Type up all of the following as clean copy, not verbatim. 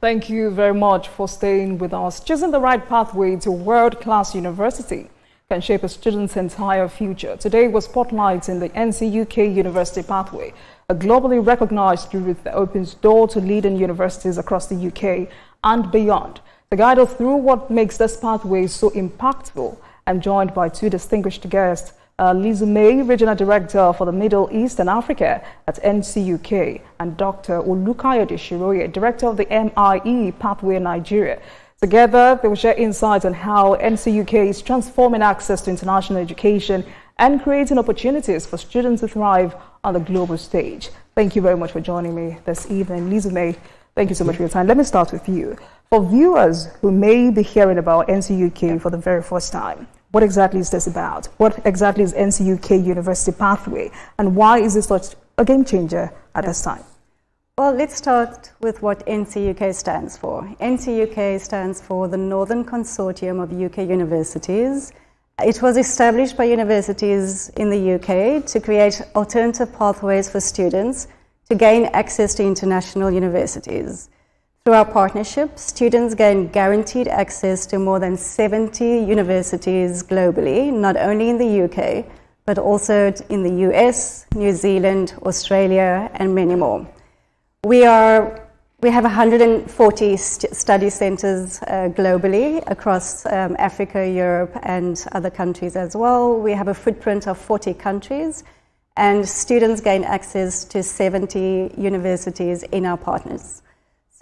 Thank you very much for staying with us. Choosing the right pathway to world-class university can shape a student's entire future. Today was spotlighting the NCUK University Pathway, a globally recognized route that opens doors to leading universities across the UK and beyond. To guide us through what makes this pathway so impactful, I'm joined by two distinguished guests, Lizu May, Regional Director for the Middle East and Africa at NCUK, and Dr. Olukayode Shiroye, Director of the MIE Pathway in Nigeria. Together, they will share insights on how NCUK is transforming access to international education and creating opportunities for students to thrive on the global stage. Thank you very much for joining me this evening. Lizu May, thank you so much for your time. Let me start with you. For viewers who may be hearing about NCUK for the very first time, what exactly is this about? What exactly is NCUK University Pathway? And why is this such a game changer at this time? Well, let's start with what NCUK stands for. NCUK stands for the Northern Consortium of UK Universities. It was established by universities in the UK to create alternative pathways for students to gain access to international universities. Through our partnership, students gain guaranteed access to more than 70 universities globally, not only in the UK, but also in the US, New Zealand, Australia, and many more. We have 140 study centers globally across Africa, Europe, and other countries as well. We have a footprint of 40 countries, and students gain access to 70 universities in our partners.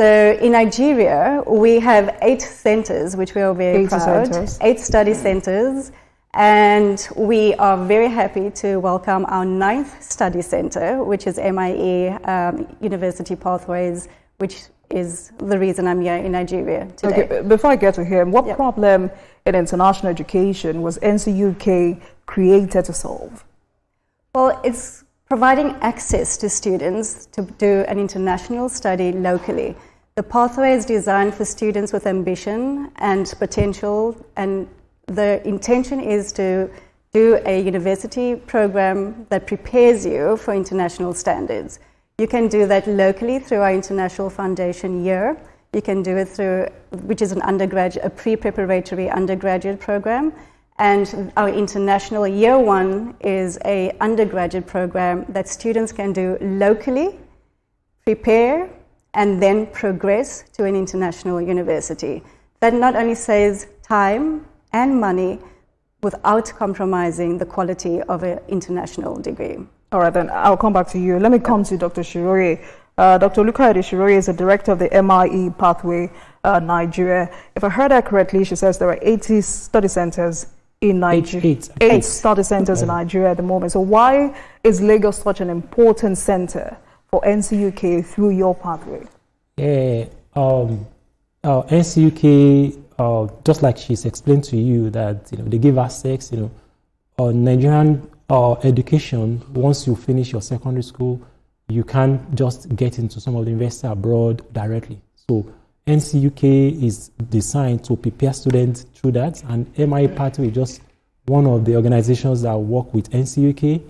So in Nigeria, we have 8 centers, which we are very proud. 8 study centers. And we are very happy to welcome our 9th study center, which is MIE University Pathways, which is the reason I'm here in Nigeria today. Okay, before I get to him, what problem in international education was NCUK created to solve? Well, it's providing access to students to do an international study locally. The pathway is designed for students with ambition and potential, and the intention is to do a university program that prepares you for international standards. You can do that locally through our International Foundation Year. You can do it through, which is a pre-preparatory undergraduate program. And our International Year 1 is an undergraduate program that students can do locally, prepare, and then progress to an international university. That not only saves time and money without compromising the quality of an international degree. All right, then I'll come back to you. Let me come to Dr. Shiroye. Dr. Olukayode Shiroye is the director of the MIE Pathway Nigeria. If I heard her correctly, she says there are 80 study centers in Nigeria. 8 study centers in Nigeria at the moment. So why is Lagos such an important center for NCUK through your pathway? NCUK, just like she's explained to you, that they give access, Nigerian education. Once you finish your secondary school, you can't just get into some of the universities abroad directly. So NCUK is designed to prepare students through that, and MIE Pathway is just one of the organizations that work with NCUK,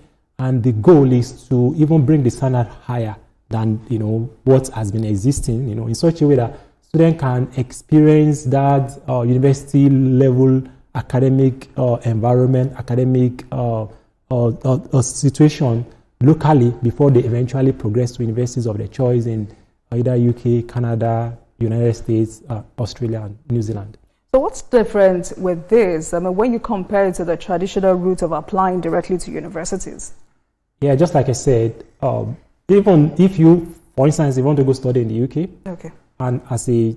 and the goal is to even bring the standard higher than what has been existing, in such a way that students can experience that university level academic environment, academic situation locally before they eventually progress to universities of their choice in either UK, Canada, United States, Australia, and New Zealand. So what's different with this? I mean, when you compare it to the traditional route of applying directly to universities? Yeah, just like I said, even if you, for instance, you want to go study in the UK, okay, and as a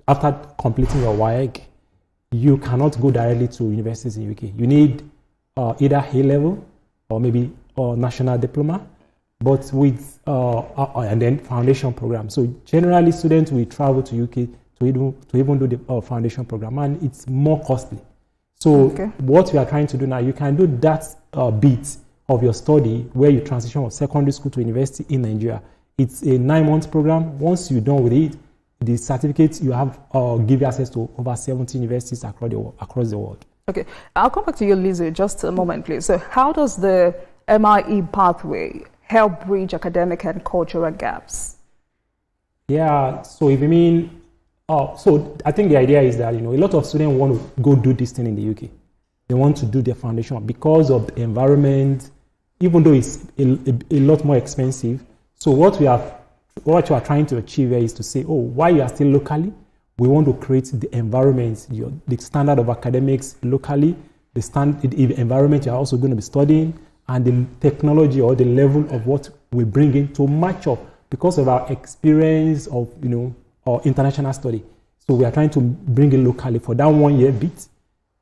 after completing your WAEC, you cannot go directly to universities in UK. You need either A-level or maybe national diploma, but with and then foundation program. So generally, students will travel to UK to even do the foundation program, and it's more costly. So what we are trying to do now, you can do that bit of your study where you transition from secondary school to university in Nigeria. It's a 9-month program. Once you're done with it, the certificates you have give you access to over 70 universities across the world. Okay, I'll come back to you, Lizu, just a moment, please. So how does the MIE pathway help bridge academic and cultural gaps? Yeah, so if you mean, so I think the idea is that, a lot of students want to go do this thing in the UK. They want to do their foundation because of the environment, even though it's a lot more expensive. So what we are trying to achieve here is to say, while you are still locally, we want to create the environment, the standard of academics locally, the environment you're also going to be studying, and the technology or the level of what we bring in to match up because of our experience of, our international study. So we are trying to bring it locally for that 1 year bit.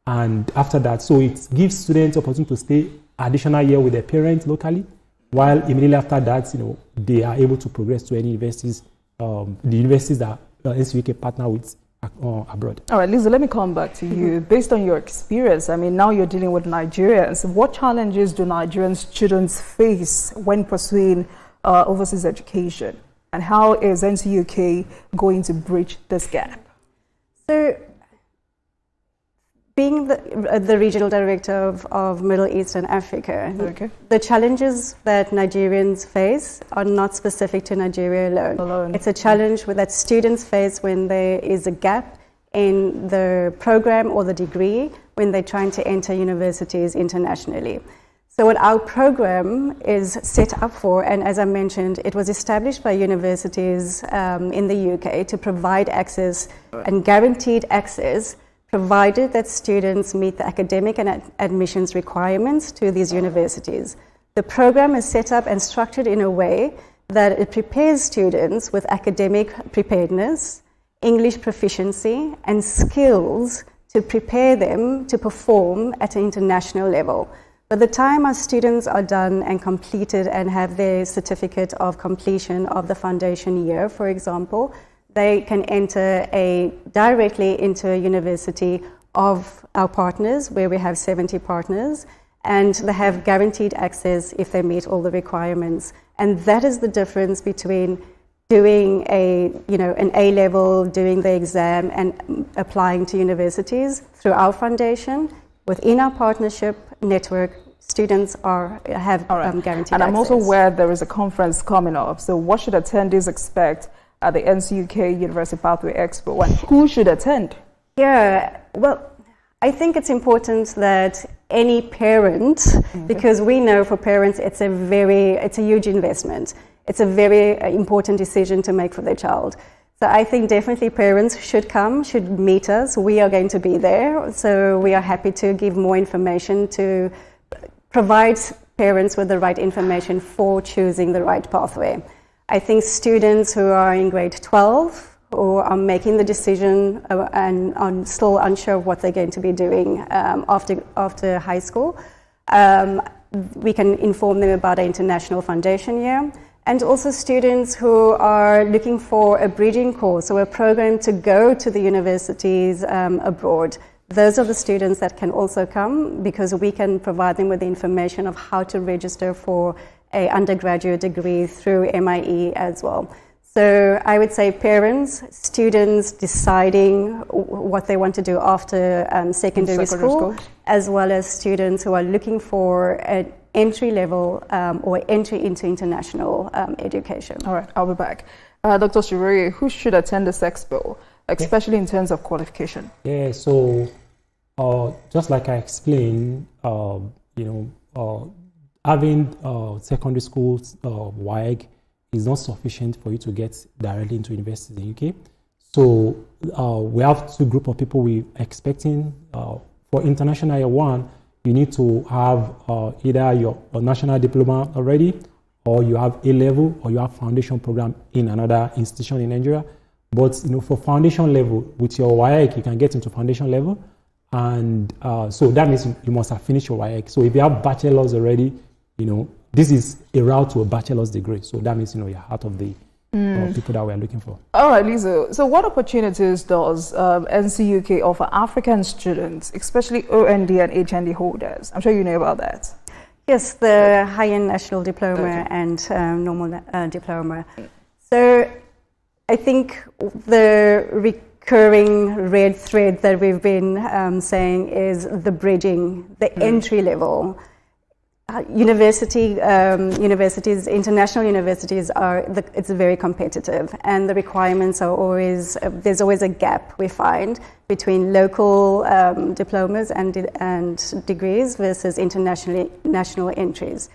And after that, so it gives students opportunity to stay additional year with their parents locally, while immediately after that, they are able to progress to any universities, the universities that NCUK partner with abroad. All right, Lisa, let me come back to you. Based on your experience, I mean, now you're dealing with Nigerians. What challenges do Nigerian students face when pursuing overseas education? And how is NCUK going to bridge this gap? So, being the regional director of Middle East and Africa, the challenges that Nigerians face are not specific to Nigeria alone. It's a challenge that students face when there is a gap in the program or the degree when they're trying to enter universities internationally. So what our program is set up for, and as I mentioned, it was established by universities in the UK to provide access and guaranteed access, provided that students meet the academic and admissions requirements to these universities. The program is set up and structured in a way that it prepares students with academic preparedness, English proficiency, and skills to prepare them to perform at an international level. By the time our students are done and completed and have their certificate of completion of the foundation year, for example, they can enter directly into a university of our partners, where we have 70 partners, and they have guaranteed access if they meet all the requirements. And that is the difference between doing an A-level, doing the exam, and applying to universities. Through our foundation, within our partnership network, students have guaranteed access. And I'm also aware there is a conference coming up. So what should attendees expect at the NCUK University Pathway Expo, and who should attend? Yeah, well, I think it's important that any parent, because we know for parents it's a huge investment. It's a very important decision to make for their child. So I think definitely parents should meet us. We are going to be there, so we are happy to give more information to provide parents with the right information for choosing the right pathway. I think students who are in grade 12 or are making the decision and are still unsure of what they're going to be doing after high school, we can inform them about our international foundation year. And also students who are looking for a bridging course or a program to go to the universities abroad. Those are the students that can also come, because we can provide them with the information of how to register for an undergraduate degree through MIE as well. So I would say parents, students deciding what they want to do after secondary school, as well as students who are looking for an entry level or entry into international education. All right, I'll be back. Dr. Shiruri, who should attend this expo, especially in terms of qualification? Yeah, so just like I explained, having secondary schools WAEC is not sufficient for you to get directly into university in the UK. So we have two groups of people we're expecting. For international year one, you need to have either your national diploma already, or you have A-level, or you have foundation program in another institution in Nigeria. But for foundation level, with your WAEC, you can get into foundation level. And so that means you must have finished your WAEC. So if you have bachelor's already, this is a route to a bachelor's degree. So that means, you're out of the people that we're looking for. All right, Lisa. So what opportunities does NCUK offer African students, especially OND and HND holders? I'm sure you know about that. Yes, the high-end national diploma and normal diploma. So I think the recurring red thread that we've been saying is the bridging, the entry level. universities, international universities it's very competitive, and the requirements are always, there's always a gap, we find, between local diplomas and degrees versus national entries.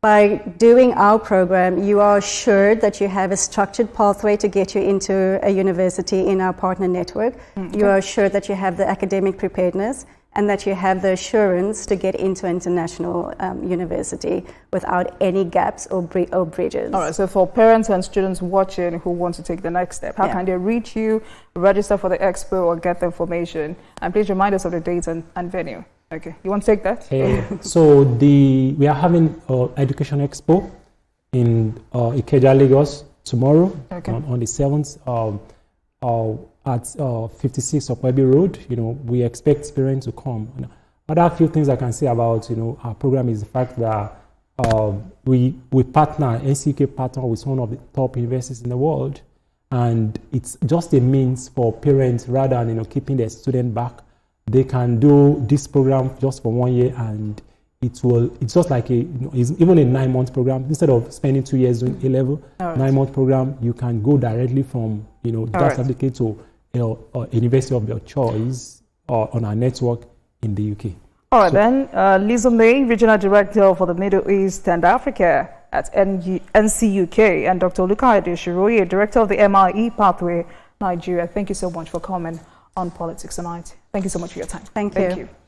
By doing our program, you are assured that you have a structured pathway to get you into a university in our partner network. Okay. You are assured that you have the academic preparedness and that you have the assurance to get into international university without any gaps or bridges. All right, so for parents and students watching who want to take the next step, how can they reach you, register for the expo, or get the information? And please remind us of the dates and venue. Okay, you want to take that? So we are having Education Expo in Ikeja, Lagos tomorrow, on the 7th at 56 Okwebi Road. We expect parents to come. Other few things I can say about our program is the fact that we partner, NCUK partner with one of the top universities in the world, and it's just a means for parents, rather than keeping their student back. They can do this program just for 1 year, and it's just like it's even a 9-month program. Instead of spending 2 years doing A-level, 9-month program, you can go directly from that certificate to a university of your choice or on our network in the UK. All right, then, Lisa May, Regional Director for the Middle East and Africa at NCUK, and Dr. Olukayode Shiroye, Director of the MIE Pathway, Nigeria. Thank you so much for coming on Politics Tonight. Thank you so much for your time. Thank you.